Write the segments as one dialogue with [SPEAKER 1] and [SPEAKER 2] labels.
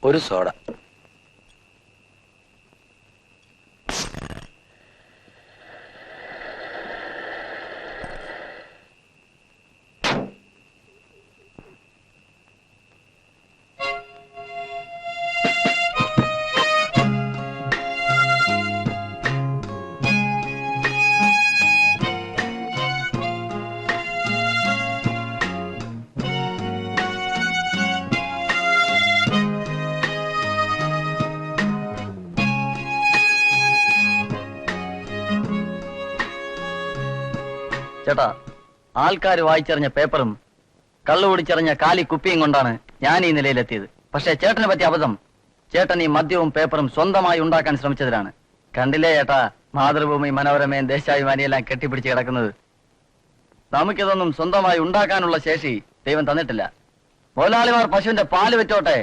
[SPEAKER 1] ഒരു സോഡ.
[SPEAKER 2] ചേട്ടാ, ആൾക്കാർ വായിച്ചറിഞ്ഞ പേപ്പറും കള്ളു കുടിച്ചറിഞ്ഞ കാലി കുപ്പിയും കൊണ്ടാണ് ഞാൻ ഈ നിലയിലെത്തിയത്. പക്ഷേ ചേട്ടനെ പറ്റിയ അബദ്ധം, ചേട്ടൻ ഈ മദ്യവും പേപ്പറും സ്വന്തമായി ഉണ്ടാക്കാൻ ശ്രമിച്ചതിലാണ്. കണ്ടില്ലേ ചേട്ടാ, മാതൃഭൂമി, മനോരമയും ദേശാഭിമാനിയെല്ലാം കെട്ടിപ്പിടിച്ച് കിടക്കുന്നത്. നമുക്കിതൊന്നും സ്വന്തമായി ഉണ്ടാക്കാനുള്ള ശേഷി ദൈവം തന്നിട്ടില്ല. മുതലാളിമാർ പശുവിന്റെ പാല് വെച്ചോട്ടെ,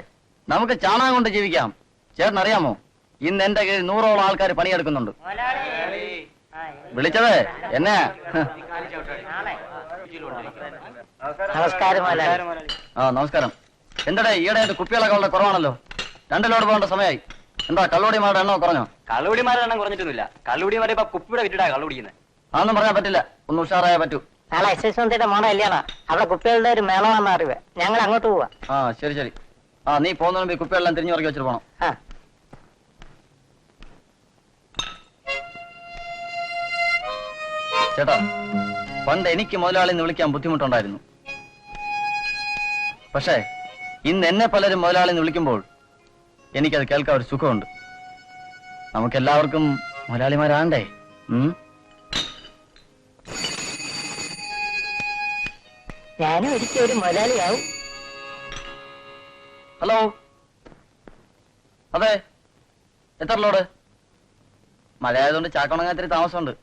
[SPEAKER 2] നമുക്ക് ചാണകം കൊണ്ട് ജീവിക്കാം. ചേട്ടൻ അറിയാമോ, ഇന്ന് എന്റെ കീഴിൽ 100ഓളം ആൾക്കാർ പണിയെടുക്കുന്നുണ്ട്. വിളിച്ചത് എന്നെ?
[SPEAKER 3] നമസ്കാരം.
[SPEAKER 2] ആ നമസ്കാരം. എന്താടേ ഈയിടെ കുപ്പികളൊക്കെ വളരെ കുറവാണല്ലോ. 2 ലോഡ് പോകേണ്ട സമയമായി. എന്താ കള്ളുടിമാരുടെ എണ്ണോ കുറഞ്ഞോ?
[SPEAKER 1] കള്ളുടിമാരുടെ എണ്ണം കുറഞ്ഞിട്ടൊന്നുമില്ല. കള്ളുടിമാരെ ഇപ്പൊ കുപ്പിയുടെ വിറ്റിട്ടാ കള്ളുടിക്കുന്നത്.
[SPEAKER 2] അതൊന്നും പറയാൻ പറ്റില്ല, ഒന്ന് ഉഷാറായാ പറ്റൂ.
[SPEAKER 3] നാളെ SS മോണ കല്യാണ, അവിടെ കുപ്പികളുടെ ഒരു മേളമാണെന്ന് അറിവ്. ഞങ്ങൾ അങ്ങോട്ട് പോവാ.
[SPEAKER 2] ആ ശരി ശരി. ആ നീ പോകുന്നതിന് മുമ്പ് കുപ്പികളെല്ലാം തിരിഞ്ഞു ഇറക്കി വെച്ചിട്ട് പോകണം. ചേട്ടാ, പണ്ട് എനിക്ക് മുതലാളിന്ന് വിളിക്കാൻ ബുദ്ധിമുട്ടുണ്ടായിരുന്നു. പക്ഷേ ഇന്ന് എന്നെ പലരും മുതലാളിന്ന് വിളിക്കുമ്പോൾ എനിക്കത് കേൾക്കാൻ ഒരു സുഖമുണ്ട്. നമുക്കെല്ലാവർക്കും മുതലാളിമാരാണ്ടേ.
[SPEAKER 3] ഞാനും ഒരിക്കലും ഒരു മുതലാളിയാവും.
[SPEAKER 2] ഹലോ, അതെ, എത്ര ലോഡ്? മഴ ആയതുകൊണ്ട് ചാക്കുണങ്ങാൻ ഇത്തിരി താമസമുണ്ട്.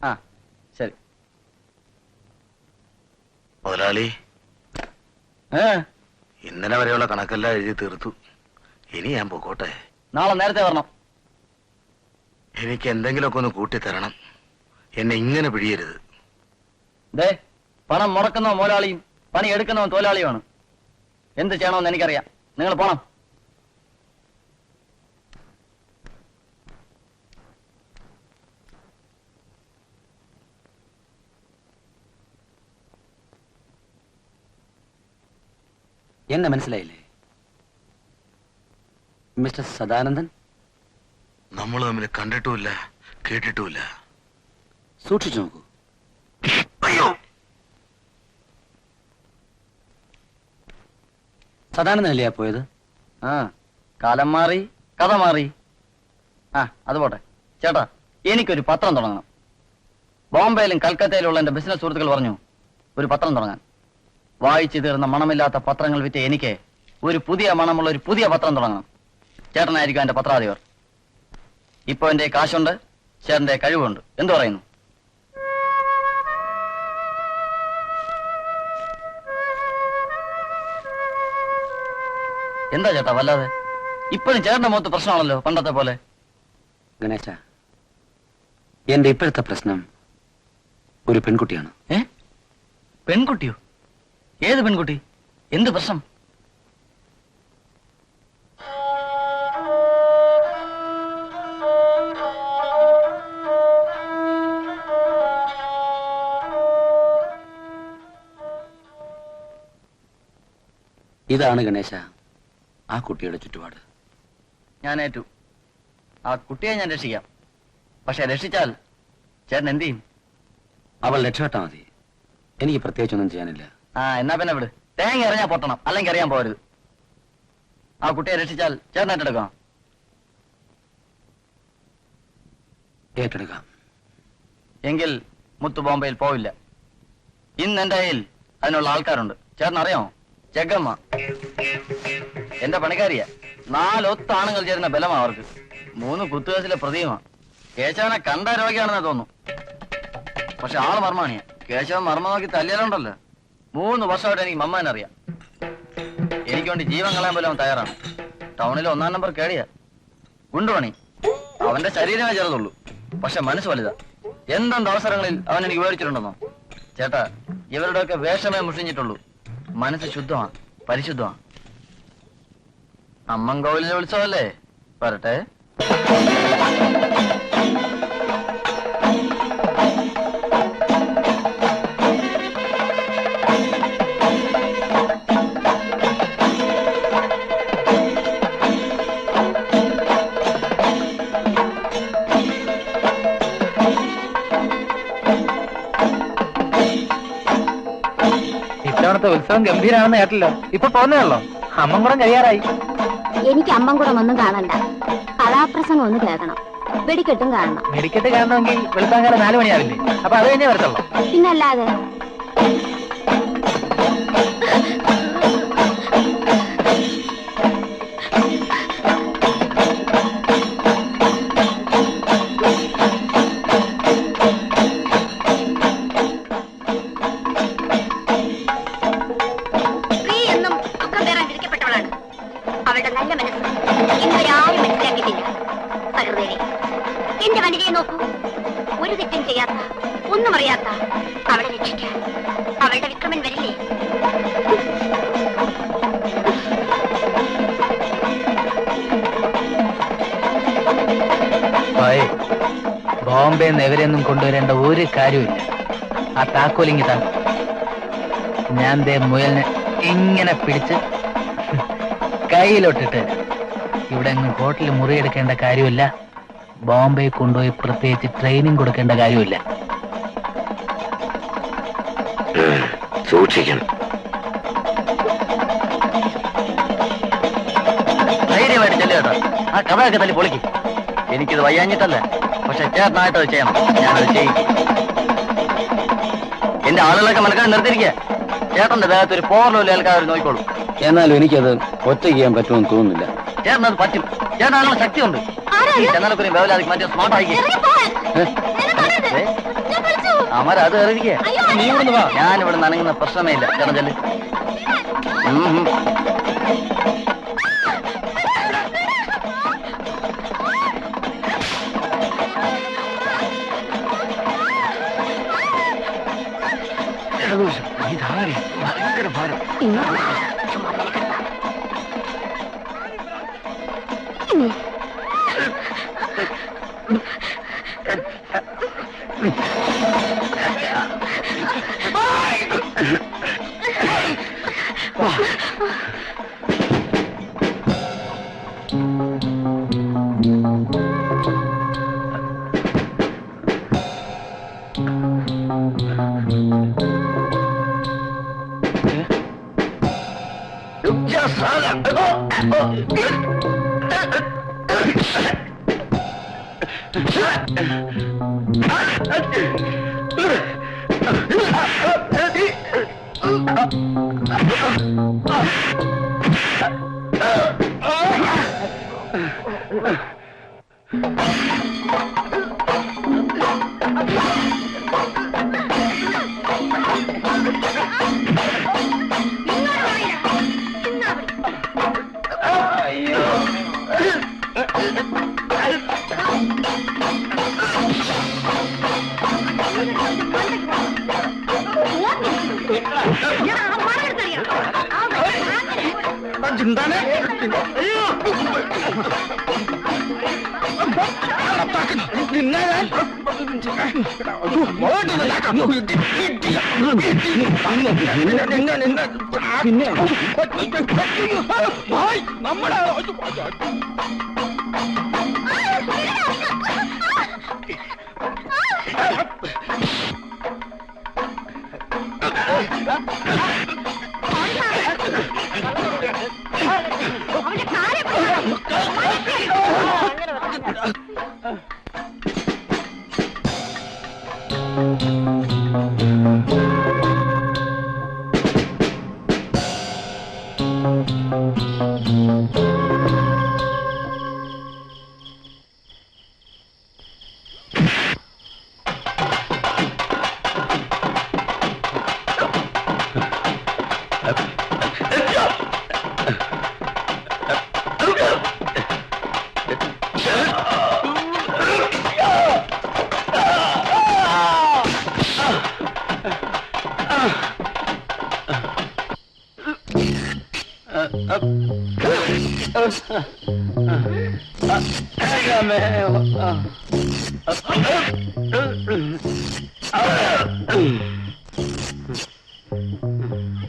[SPEAKER 2] ആ ശരി.
[SPEAKER 4] മുതലാളി, ഇന്നലെ വരെയുള്ള കണക്കെല്ലാം എഴുതി തീർത്തു. ഇനി ഞാൻ പോകട്ടെ.
[SPEAKER 2] നാളെ നേരത്തെ വരണം.
[SPEAKER 4] എനിക്ക് എന്തെങ്കിലുമൊക്കെ ഒന്ന് കൂട്ടിത്തരണം. എന്നെ ഇങ്ങനെ പിടിയരുത്.
[SPEAKER 2] ദേ, പണം മുടക്കുന്നവ മുതലാളിയും പണി എടുക്കുന്നവൻ തൊഴിലാളിയുമാണ്. എന്ത് ചെയ്യണമെന്ന് എനിക്കറിയാം. നിങ്ങൾ പോണം.
[SPEAKER 1] എന്നെ മനസ്സിലായില്ലേ മിസ്റ്റർ സദാനന്ദൻ?
[SPEAKER 4] നമ്മൾ തമ്മിൽ കണ്ടിട്ടുമില്ല, കേട്ടിട്ടുമില്ല.
[SPEAKER 1] സൂക്ഷിച്ചു നോക്കൂ.
[SPEAKER 4] അയ്യോ,
[SPEAKER 1] സദാനന്ദനല്ലേ പോയത്?
[SPEAKER 2] ആ, കാലം മാറി, കഥ മാറി. ആ അത് പോട്ടെ. ചേട്ടാ, എനിക്കൊരു പത്രം തുടങ്ങണം. ബോംബെയിലും കൽക്കത്തയിലുള്ള എന്റെ ബിസിനസ് സുഹൃത്തുക്കൾ പറഞ്ഞു ഒരു പത്രം തുടങ്ങാൻ. വായിച്ചു തീർന്ന മണമില്ലാത്ത പത്രങ്ങൾ വിറ്റ് എനിക്ക് ഒരു പുതിയ മണമുള്ള ഒരു പുതിയ പത്രം തുടങ്ങണം. ചേട്ടനായിരിക്കും എന്റെ പത്രാധിപർ. ഇപ്പൊ എന്റെ കാശുണ്ട്, ചേട്ടന്റെ കഴിവുണ്ട്. എന്തു പറയുന്നു? എന്താ ചേട്ടാ വല്ലാതെ? ഇപ്പോഴും ചേട്ടന്റെ മുഖത്ത് പ്രശ്നമാണല്ലോ പണ്ടത്തെ പോലെ.
[SPEAKER 1] ഗണേശ, എന്റെ ഇപ്പോഴത്തെ പ്രശ്നം ഒരു പെൺകുട്ടിയാണ്.
[SPEAKER 2] പെൺകുട്ടിയോ? ഏത് പെൺകുട്ടി? എന്ത് പ്രശ്നം?
[SPEAKER 1] ഇതാണ് ഗണേശ ആ കുട്ടിയുടെ ചുറ്റുപാട്.
[SPEAKER 2] ഞാൻ ഏറ്റു. ആ കുട്ടിയെ ഞാൻ രക്ഷിക്കാം. പക്ഷെ രക്ഷിച്ചാൽ ചേട്ടൻ എന്ത് ചെയ്യും?
[SPEAKER 1] അവൾ രക്ഷപ്പെട്ടാ മതി. എനിക്ക് പ്രത്യേകിച്ചൊന്നും ചെയ്യാനില്ല.
[SPEAKER 2] ആ എന്നാ പിന്നെ വിട്. തേങ്ങ എറിഞ്ഞാ പൊട്ടണം, അല്ലെങ്കിൽ അറിയാൻ പോകരുത്. ആ കുട്ടിയെ രക്ഷിച്ചാൽ ചേട്ടൻ ഏറ്റെടുക്കാം.
[SPEAKER 1] ഏറ്റെടുക്കാം.
[SPEAKER 2] എങ്കിൽ മുത്തു ബോംബെയിൽ പോവില്ല. ഇന്ന് എന്റെ കയ്യിൽ അതിനുള്ള ആൾക്കാരുണ്ട്. ചേട്ടൻ അറിയാമോ? ജഗമ്മ എന്റെ പണിക്കാരിയാ. 4 ഒത്താണുങ്ങൾ ചേരുന്ന ബലമാ അവർക്ക്. 3 കുത്തുകേസിലെ പ്രതിയുമാ. കേശവനെ കണ്ട രോഗിയാണെന്ന് തോന്നുന്നു. പക്ഷെ ആള് മർമാണിയാ. കേശവൻ മർമ്മ നോക്കി തല്ലിയാലുണ്ടല്ലോ. 3 വർഷമായിട്ട് എനിക്ക് മമ്മാനെ അറിയാം. എനിക്ക് വേണ്ടി ജീവൻ കളയാൻ പോലും അവൻ തയ്യാറാണ്. ടൗണിൽ 1-ാം നമ്പർ കേടിയാ. ഗുണ്ടുപണി. അവന്റെ ശരീരമേ ചെറുതുള്ളൂ, പക്ഷെ മനസ്സ് വലുതാ. എന്തെന്ത് അവസരങ്ങളിൽ അവൻ എനിക്ക് മേടിച്ചിട്ടുണ്ടെന്നോ? ചേട്ടാ, ഇവരുടെയൊക്കെ വേഷമേ മുഷിഞ്ഞിട്ടുള്ളൂ. മനസ്സ് ശുദ്ധമാ, പരിശുദ്ധമാ. അമ്മൻ കോവിലിലെ ഉത്സവല്ലേ, വരട്ടെ.
[SPEAKER 5] ഇത്തവണത്തെ ഉത്സവം ഗംഭീരാണെന്ന് കേട്ടല്ലോ. ഇപ്പൊ പോന്നേയുള്ളോ? അമ്മൻകുടം കഴിയാറായി.
[SPEAKER 6] എനിക്ക് അമ്മൻകുടം ഒന്നും കാണണ്ട, കലാപ്രസംഗം ഒന്ന് കേൾക്കണം, വെടിക്കെട്ടും കാണണം.
[SPEAKER 5] വെടിക്കെട്ട് കാണണമെങ്കിൽ വെളുപ്പാങ്കാലം 4 മണിയാവില്ലേ? അപ്പൊ അത് കഴിഞ്ഞേ വരത്തുള്ളൂ.
[SPEAKER 6] പിന്നല്ലാതെ. അവളുടെ നല്ല മനസ്സ് ഇന്നുവരെ ആരും മനസ്സിലാക്കിയിട്ടില്ല. സഹൃദയനെ, എന്റെ വനിതയെ നോക്കൂ. ഒരു തെറ്റും ചെയ്യാത്ത, ഒന്നും അറിയാത്ത അവളെ രക്ഷിക്കാൻ അവളുടെ വിക്രമൻ വരില്ലേ?
[SPEAKER 5] ബോംബെ എവരെയൊന്നും കൊണ്ടുവരേണ്ട ഒരു കാര്യമില്ല. ആ താക്കോലിങ്ങി താ. ഞാൻ ദേ മുയലിനെ ഇങ്ങനെ പിടിച്ച് കയ്യിലോട്ടിട്ട് ഇവിടെ അങ്ങ് ഹോട്ടലിൽ മുറിയെടുക്കേണ്ട കാര്യമില്ല. ബോംബെ കൊണ്ടുപോയി പ്രത്യേകിച്ച് ട്രെയിനിങ് കൊടുക്കേണ്ട കാര്യമില്ല.
[SPEAKER 4] സൂക്ഷിക്കണം.
[SPEAKER 2] ധൈര്യമായിട്ട് ചെല്ലു കേട്ടോ. ആ കഥയൊക്കെ തല്ലി പൊളിക്ക്. എനിക്കിത് വയ്യാഞ്ഞിട്ടല്ല, പക്ഷെ ചേട്ടനായിട്ട് അത് ചെയ്യണം. ഞാനത് ചെയ്യും. എന്റെ ആളുകളൊക്കെ മനക്കാൻ നിർത്തിയിരിക്കുക. ചേട്ടന്റെ ദേഹത്ത് ഒരു പോർലോലി ആൾക്കാർ നോക്കിക്കോളൂ.
[SPEAKER 1] എന്നാലും എനിക്കത് ഒറ്റയ്ക്ക് ചെയ്യാൻ പറ്റുമെന്ന് തോന്നുന്നില്ല.
[SPEAKER 2] ചേട്ടനത് പറ്റും. ചേട്ടനുള്ള ശക്തിയുണ്ട്. ഈ ചന്ദനക്കുരിയും ബേവലാതിക്ക് മറ്റേ സ്മാർട്ട് ആയിക്കേ. അമര അത് എറിയിക്കേ. ഞാനിവിടെ നനങ്ങുന്ന പ്രശ്നമേ ഇല്ല. ചേട്ടൻ ചെല്ല്.
[SPEAKER 4] ഭയങ്കര ഭാരം.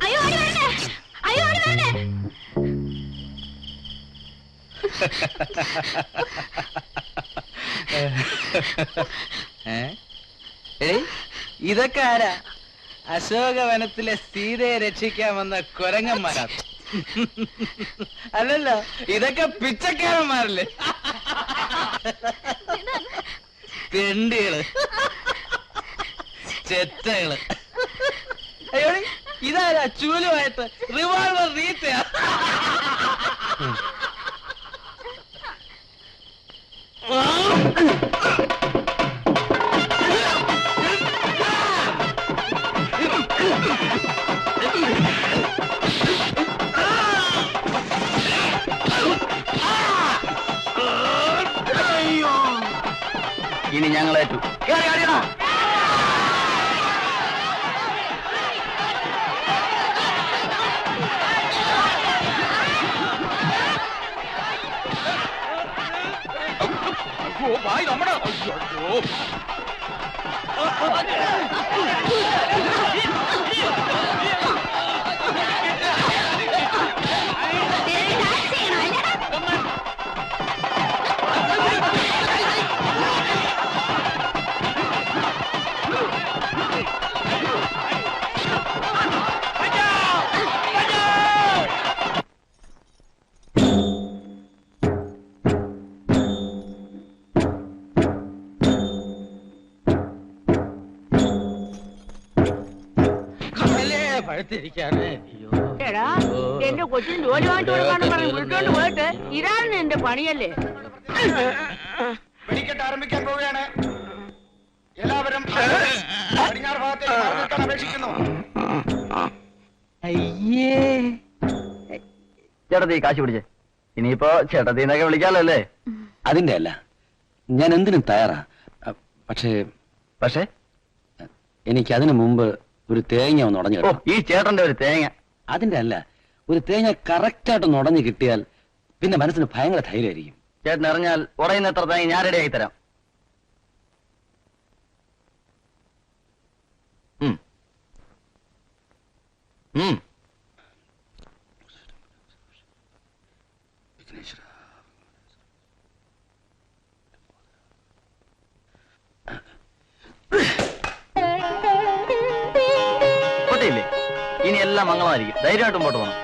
[SPEAKER 6] അയ്യോ ഓടി വരണേ, അയ്യോ ഓടി വരണേ.
[SPEAKER 5] ഇതൊക്കെ ആരാ? അശോകവനത്തിലെ സീതയെ രക്ഷിക്കാൻ വന്ന കുരങ്ങന്മാരാ. അല്ലല്ലോ, ഇതൊക്കെ പിച്ചക്കാരന്മാരല്ലേ? തെണ്ടികള്, ചെറ്റകള്. അയ്യോ, ഇതാരാ ചൂലുമായിട്ട് റിവോൾവർ റീത്തയാ?
[SPEAKER 2] ഇനി ഞങ്ങളേറ്റു.
[SPEAKER 7] എടാ, എന്റെ കൊച്ചിന് ജോലി വാങ്ങിച്ചു കൊടുക്കാന്ന് പറഞ്ഞ് വിളിച്ചോണ്ട് പോയിട്ട് ഇതാണ് എന്റെ പണിയല്ലേ?
[SPEAKER 8] വെടിക്കെട്ട് ആരംഭിക്കാൻ പോവുകയാണ്. എല്ലാവരും പടിഞ്ഞാറ് ഭാഗത്തേക്ക് മാറി നിൽക്കാൻ അപേക്ഷിക്കുന്നു.
[SPEAKER 2] ചേട്ടത്തി കാശ് പിടിച്ചേ. ഇനിയിപ്പോ ചേട്ടത്തിന്നൊക്കെ വിളിക്കാലോ അല്ലേ?
[SPEAKER 1] അതിന്റെ അല്ല, ഞാൻ എന്തിനും തയ്യാറാ. പക്ഷേ
[SPEAKER 2] പക്ഷേ
[SPEAKER 1] എനിക്ക് അതിനു മുമ്പ് ഒരു തേങ്ങ ഒന്ന് ഉടഞ്ഞു
[SPEAKER 2] ഓ,
[SPEAKER 1] കിട്ടണം.
[SPEAKER 2] ഈ ചേട്ടന്റെ ഒരു തേങ്ങ.
[SPEAKER 1] അതിന്റെ അല്ല, ഒരു തേങ്ങ കറക്റ്റായിട്ട് ഉടഞ്ഞു കിട്ടിയാൽ പിന്നെ മനസ്സിന് ഭയങ്കര ധൈര്യമായിരിക്കും.
[SPEAKER 2] ചേട്ടൻ ഇറങ്ങിയാൽ ഉടയുന്ന എത്ര തേങ്ങ ഞാൻ റെഡി ആയി തരാം. ഇനി എല്ലാം മംഗളമായിരിക്കും. ധൈര്യമായിട്ട് മുമ്പോട്ട് പോകണം.